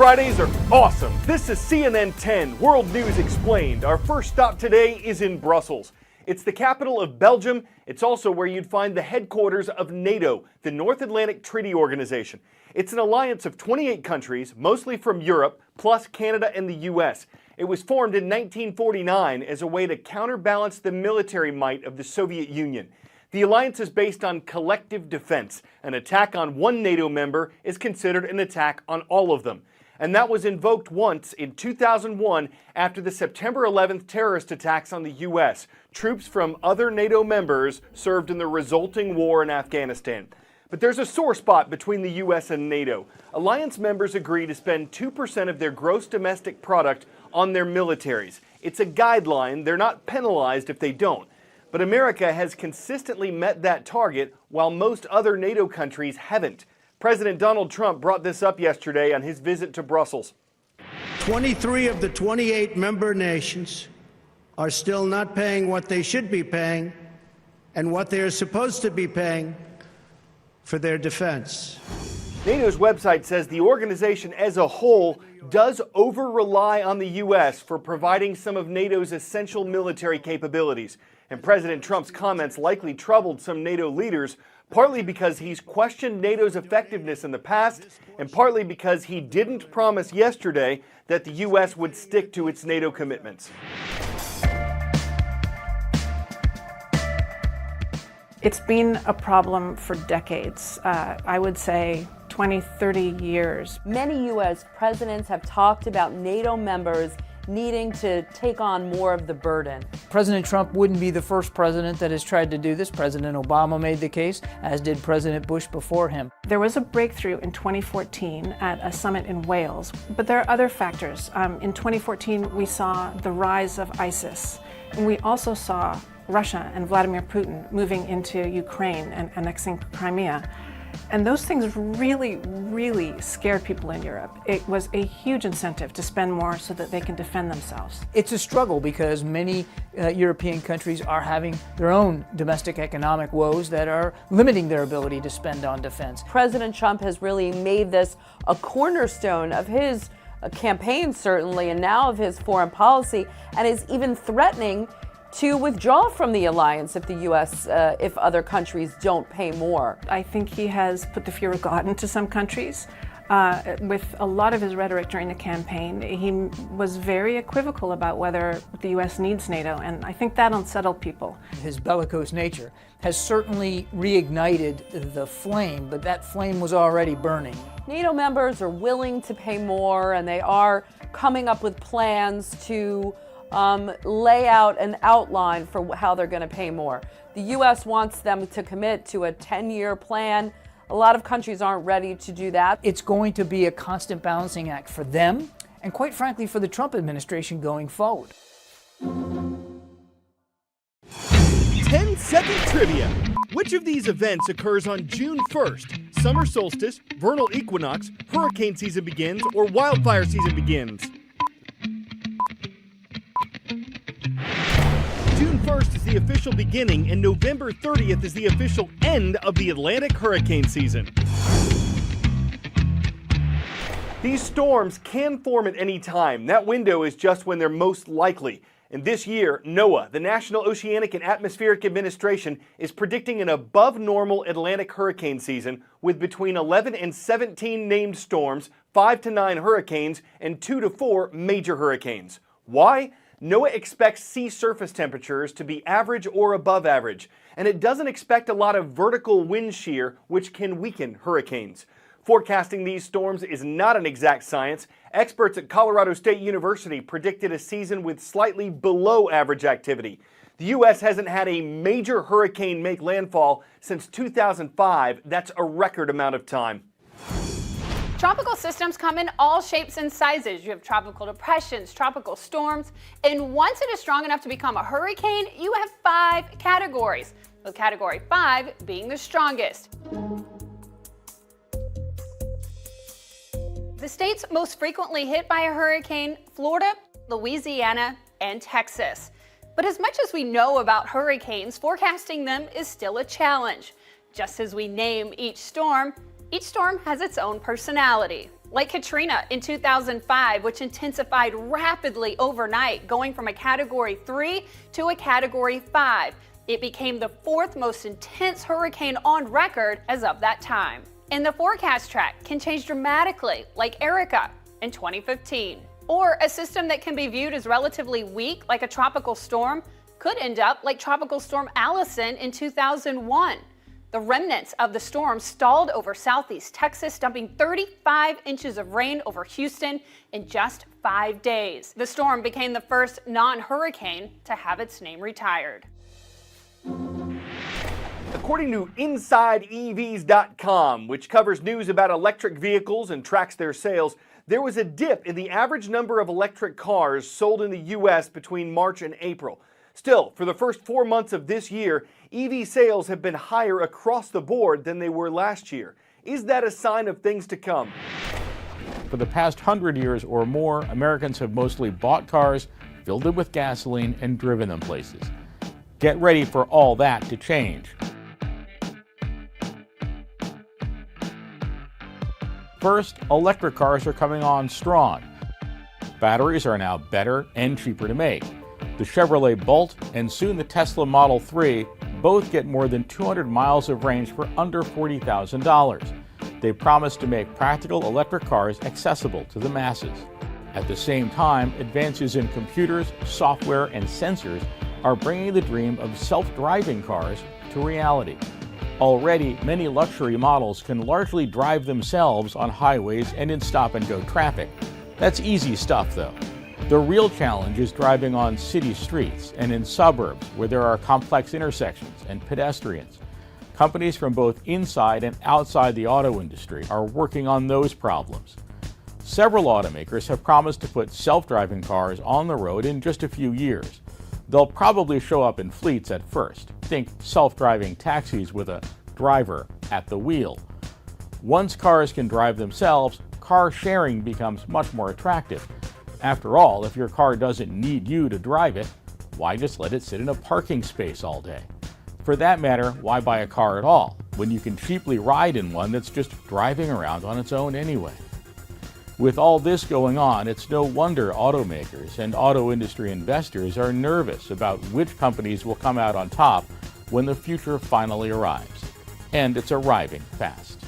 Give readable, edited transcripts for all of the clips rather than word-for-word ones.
Fridays are awesome. This is CNN 10, World News Explained. Our first stop today is in Brussels. It's the capital of Belgium. It's also where you'd find the headquarters of NATO, the North Atlantic Treaty Organization. It's an alliance of 28 countries, mostly from Europe, plus Canada and the U.S. It was formed in 1949 as a way to counterbalance the military might of the Soviet Union. The alliance is based on collective defense. An attack on one NATO member is considered an attack on all of them. And that was invoked once in 2001 after the September 11th terrorist attacks on the U.S. Troops from other NATO members served in the resulting war in Afghanistan. But there's a sore spot between the U.S. and NATO. Alliance members agree to spend 2% of their gross domestic product on their militaries. It's a guideline. They're not penalized if they don't. But America has consistently met that target, while most other NATO countries haven't. President Donald Trump brought this up yesterday on his visit to Brussels. 23 of the 28 member nations are still not paying what they should be paying and what they are supposed to be paying for their defense. NATO's website says the organization as a whole does over-rely on the U.S. for providing some of NATO's essential military capabilities. And President Trump's comments likely troubled some NATO leaders, partly because he's questioned NATO's effectiveness in the past, and partly because he didn't promise yesterday that the U.S. would stick to its NATO commitments. It's been a problem for decades. I would say 20, 30 years. Many U.S. presidents have talked about NATO members needing to take on more of the burden. President Trump wouldn't be the first president that has tried to do this. President Obama made the case, as did President Bush before him. There was a breakthrough in 2014 at a summit in Wales, but there are other factors. In 2014, we saw the rise of ISIS, and we also saw Russia and Vladimir Putin moving into Ukraine and annexing Crimea. And those things really, really scared people in Europe. It was a huge incentive to spend more so that they can defend themselves. It's a struggle because many European countries are having their own domestic economic woes that are limiting their ability to spend on defense. President Trump has really made this a cornerstone of his campaign, certainly, and now of his foreign policy, and is even threatening to withdraw from the alliance if the U.S., if other countries don't pay more. I think he has put the fear of God into some countries. With a lot of his rhetoric during the campaign, he was very equivocal about whether the U.S. needs NATO, and I think that unsettled people. His bellicose nature has certainly reignited the flame, but that flame was already burning. NATO members are willing to pay more, and they are coming up with plans to lay out an outline for how they're going to pay more. The U.S. wants them to commit to a 10-year plan. A lot of countries aren't ready to do that. It's going to be a constant balancing act for them, and quite frankly for the Trump administration going forward. 10-second trivia. Which of these events occurs on June 1st? Summer solstice, vernal equinox, hurricane season begins, or wildfire season begins? June 1st is the official beginning, and November 30th is the official end of the Atlantic hurricane season. These storms can form at any time. That window is just when they're most likely. And this year, NOAA, the National Oceanic and Atmospheric Administration, is predicting an above-normal Atlantic hurricane season with between 11 and 17 named storms, 5 to 9 hurricanes, and 2 to 4 major hurricanes. Why? NOAA expects sea surface temperatures to be average or above average, and it doesn't expect a lot of vertical wind shear, which can weaken hurricanes. Forecasting these storms is not an exact science. Experts at Colorado State University predicted a season with slightly below average activity. The U.S. hasn't had a major hurricane make landfall since 2005. That's a record amount of time. Tropical systems come in all shapes and sizes. You have tropical depressions, tropical storms, and once it is strong enough to become a hurricane, you have 5 categories, with Category 5 being the strongest. The states most frequently hit by a hurricane: Florida, Louisiana, and Texas. But as much as we know about hurricanes, forecasting them is still a challenge. Just as we name each storm has its own personality. like Katrina in 2005, which intensified rapidly overnight, going from a Category 3 to a Category 5. It became the fourth most intense hurricane on record as of that time. And the forecast track can change dramatically, like Erica in 2015. Or a system that can be viewed as relatively weak, like a tropical storm, could end up like Tropical Storm Allison in 2001. The remnants of the storm stalled over southeast Texas, dumping 35 inches of rain over Houston in just 5 days. The storm became the first non-hurricane to have its name retired. According to InsideEVs.com, which covers news about electric vehicles and tracks their sales, there was a dip in the average number of electric cars sold in the U.S. between March and April. Still, for the first 4 months of this year, EV sales have been higher across the board than they were last year. Is that a sign of things to come? For the past 100 years or more, Americans have mostly bought cars, filled them with gasoline, and driven them places. Get ready for all that to change. First, electric cars are coming on strong. Batteries are now better and cheaper to make. The Chevrolet Bolt and soon the Tesla Model 3 both get more than 200 miles of range for under $40,000. They promise to make practical electric cars accessible to the masses. At the same time, advances in computers, software, and sensors are bringing the dream of self-driving cars to reality. Already, many luxury models can largely drive themselves on highways and in stop-and-go traffic. That's easy stuff, though. The real challenge is driving on city streets and in suburbs where there are complex intersections and pedestrians. Companies from both inside and outside the auto industry are working on those problems. Several automakers have promised to put self-driving cars on the road in just a few years. They'll probably show up in fleets at first. Think self-driving taxis with a driver at the wheel. Once cars can drive themselves, car sharing becomes much more attractive. After all, if your car doesn't need you to drive it, why just let it sit in a parking space all day? For that matter, why buy a car at all, when you can cheaply ride in one that's just driving around on its own anyway? With all this going on, it's no wonder automakers and auto industry investors are nervous about which companies will come out on top when the future finally arrives. And it's arriving fast.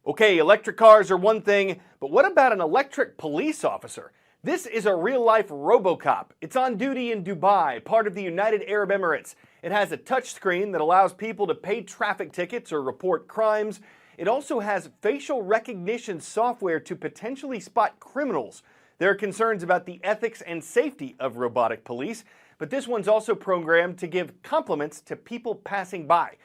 Okay, electric cars are one thing, but what about an electric police officer? This is a real-life RoboCop. It's on duty in Dubai, part of the United Arab Emirates. It has a touchscreen that allows people to pay traffic tickets or report crimes. It also has facial recognition software to potentially spot criminals. There are concerns about the ethics and safety of robotic police, but this one's also programmed to give compliments to people passing by,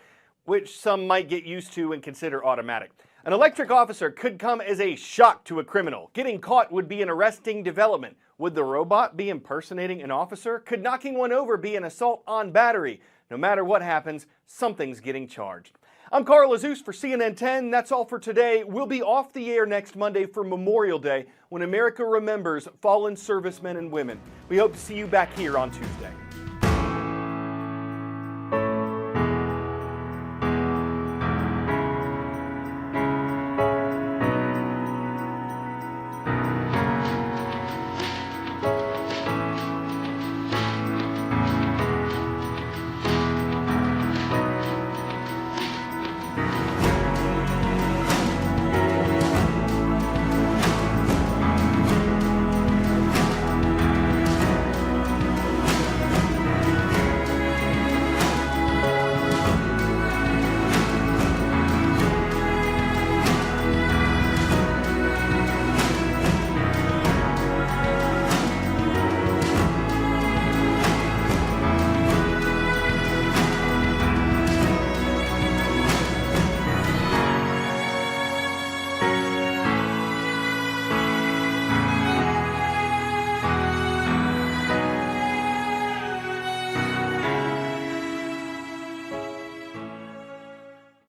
which some might get used to and consider automatic. An electric officer could come as a shock to a criminal. Getting caught would be an arresting development. Would the robot be impersonating an officer? Could knocking one over be an assault on battery? No matter what happens, something's getting charged. I'm Carl Azuz for CNN 10. That's all for today. We'll be off the air next Monday for Memorial Day, when America remembers fallen servicemen and women. We hope to see you back here on Tuesday.